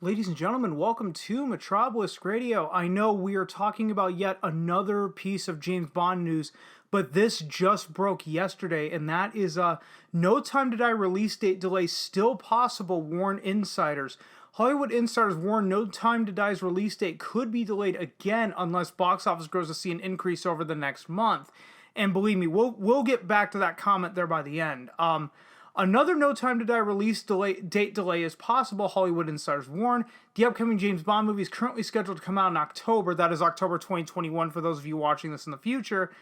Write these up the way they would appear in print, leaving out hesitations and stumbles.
Ladies and gentlemen, welcome to Metropolis Radio. I know we are talking about yet another piece of James Bond news, but this just broke yesterday, and that is No Time to Die release date delay still possible, warn insiders. Hollywood insiders warn No Time to Die's release date could be delayed again unless box office grows to see an increase over the next month. And believe me, we'll get back to that comment there by the end. Another No Time to Die date delay is possible, Hollywood insiders warn. The upcoming James Bond movie is currently scheduled to come out in October. That is October 2021 for those of you watching this in the future.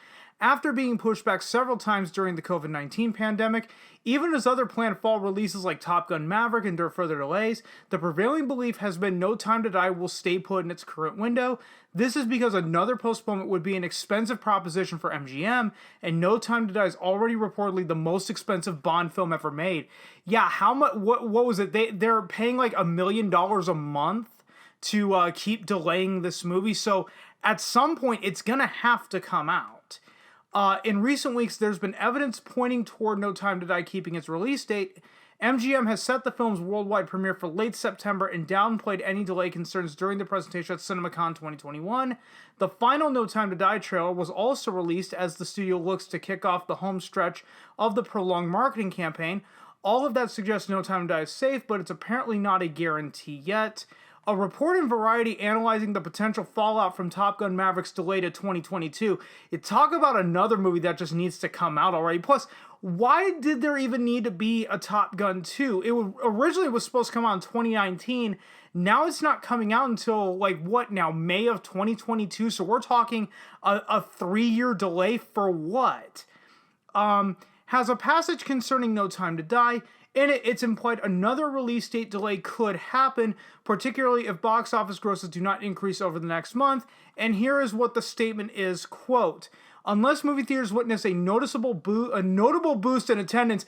After being pushed back several times during the COVID-19 pandemic, even as other planned fall releases like Top Gun Maverick endure further delays, the prevailing belief has been No Time to Die will stay put in its current window. This is because another postponement would be an expensive proposition for MGM, and No Time to Die is already reportedly the most expensive Bond film ever made. Yeah, how much? What was it? They're paying like $1 million a month to keep delaying this movie. So at some point, it's gonna have to come out. In recent weeks, there's been evidence pointing toward No Time to Die keeping its release date. MGM has set the film's worldwide premiere for late September and downplayed any delay concerns during the presentation at CinemaCon 2021. The final No Time to Die trailer was also released as the studio looks to kick off the home stretch of the prolonged marketing campaign. All of that suggests No Time to Die is safe, but it's apparently not a guarantee yet. A report in Variety analyzing the potential fallout from Top Gun Maverick's delay to 2022. It talk about another movie that just needs to come out already. Plus, why did there even need to be a Top Gun 2? Originally was supposed to come out in 2019. Now it's not coming out until, May of 2022? So we're talking a 3-year delay for what? Has a passage concerning No Time to Die. In it, it's implied another release date delay could happen, particularly if box office grosses do not increase over the next month. And here is what the statement is, quote, unless movie theaters witness a notable boost in attendance,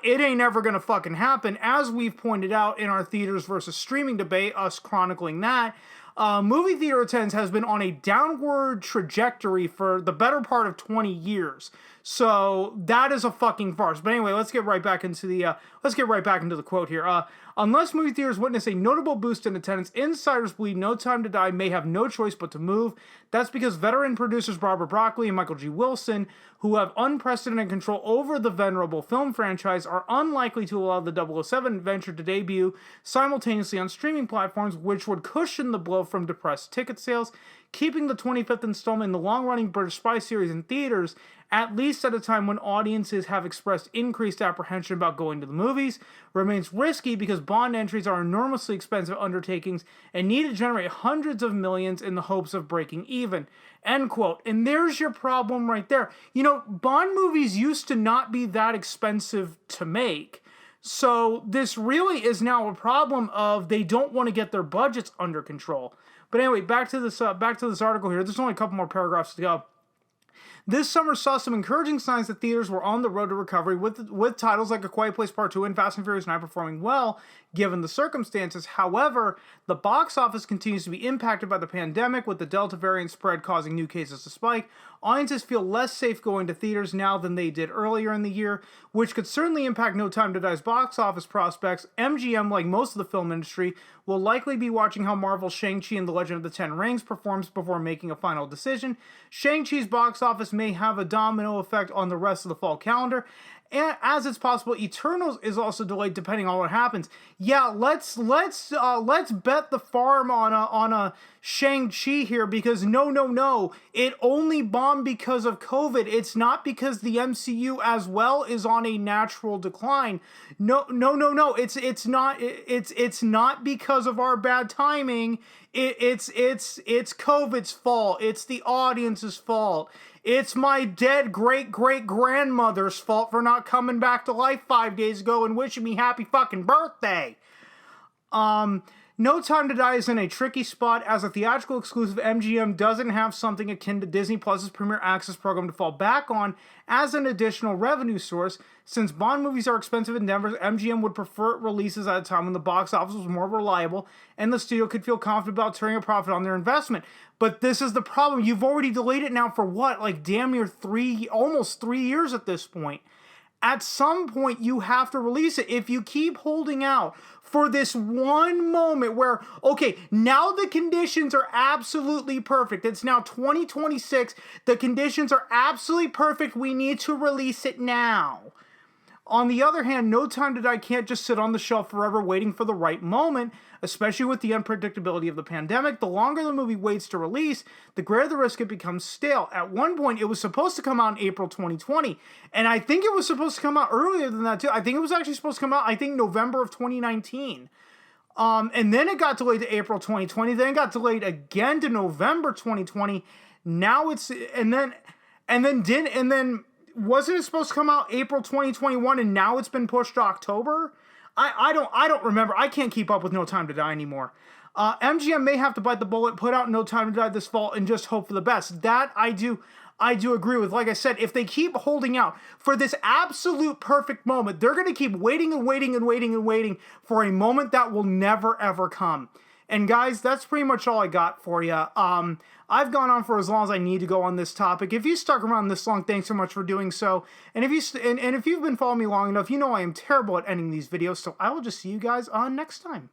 it ain't ever gonna fucking happen. As we've pointed out in our theaters versus streaming debate, us chronicling that, movie theater attendance has been on a downward trajectory for the better part of 20 years. So that is a fucking farce. But anyway, let's get right back into the quote here. Unless movie theaters witness a notable boost in attendance, insiders believe No Time to Die may have no choice but to move. That's because veteran producers Barbara Broccoli and Michael G. Wilson, who have unprecedented control over the venerable film franchise, are unlikely to allow the 007 adventure to debut simultaneously on streaming platforms, which would cushion the blow from depressed ticket sales, keeping the 25th installment in the long-running British spy series in theaters, at least at a time when audiences have expressed increased apprehension about going to the movies, remains risky because Bond entries are enormously expensive undertakings and need to generate hundreds of millions in the hopes of breaking even. End quote. And there's your problem right there. You know, Bond movies used to not be that expensive to make. So this really is now a problem of they don't want to get their budgets under control. But anyway, back to this article here. There's only a couple more paragraphs to go. This summer saw some encouraging signs that theaters were on the road to recovery, with titles like A Quiet Place Part 2 and Fast and Furious 9 performing well, given the circumstances. However, the box office continues to be impacted by the pandemic, with the Delta variant spread causing new cases to spike. Audiences feel less safe going to theaters now than they did earlier in the year, which could certainly impact No Time to Die's box office prospects. MGM, like most of the film industry, will likely be watching how Marvel's Shang-Chi and the Legend of the Ten Rings performs before making a final decision. Shang-Chi's box office may have a domino effect on the rest of the fall calendar, and as it's possible, Eternals is also delayed depending on what happens. Yeah, let's bet the farm on a Shang-Chi here, because no, it only bombed because of COVID. It's not because the MCU as well is on a natural decline. No. It's not because of our bad timing. It's COVID's fault. It's the audience's fault. It's my dead great-great-grandmother's fault for not coming back to life 5 days ago and wishing me happy fucking birthday. No Time to Die is in a tricky spot as a theatrical exclusive. MGM doesn't have something akin to Disney Plus's Premier Access program to fall back on as an additional revenue source. Since Bond movies are expensive endeavors, MGM would prefer releases at a time when the box office was more reliable and the studio could feel confident about turning a profit on their investment. But this is the problem. You've already delayed it now for what? Like damn near almost 3 years at this point. At some point, you have to release it. If you keep holding out for this one moment where, okay, now the conditions are absolutely perfect. It's now 2026. The conditions are absolutely perfect. We need to release it now. On the other hand, No Time to Die can't just sit on the shelf forever waiting for the right moment, especially with the unpredictability of the pandemic. The longer the movie waits to release, the greater the risk it becomes stale. At one point, it was supposed to come out in April 2020, and I think it was supposed to come out earlier than that too. I think it was actually supposed to come out, November of 2019. And then it got delayed to April 2020, then it got delayed again to November 2020. Now it's, and then wasn't it supposed to come out April 2021 and now it's been pushed to October? I don't remember. I can't keep up with No Time to Die anymore. MGM may have to bite the bullet, put out No Time to Die this fall, and just hope for the best. That I do agree with. Like I said, if they keep holding out for this absolute perfect moment, they're going to keep waiting and waiting and waiting and waiting for a moment that will never ever come. And guys, that's pretty much all I got for you. I've gone on for as long as I need to go on this topic. If you stuck around this long, thanks so much for doing so. And if you've been following me long enough, you know I am terrible at ending these videos. So I will just see you guys next time.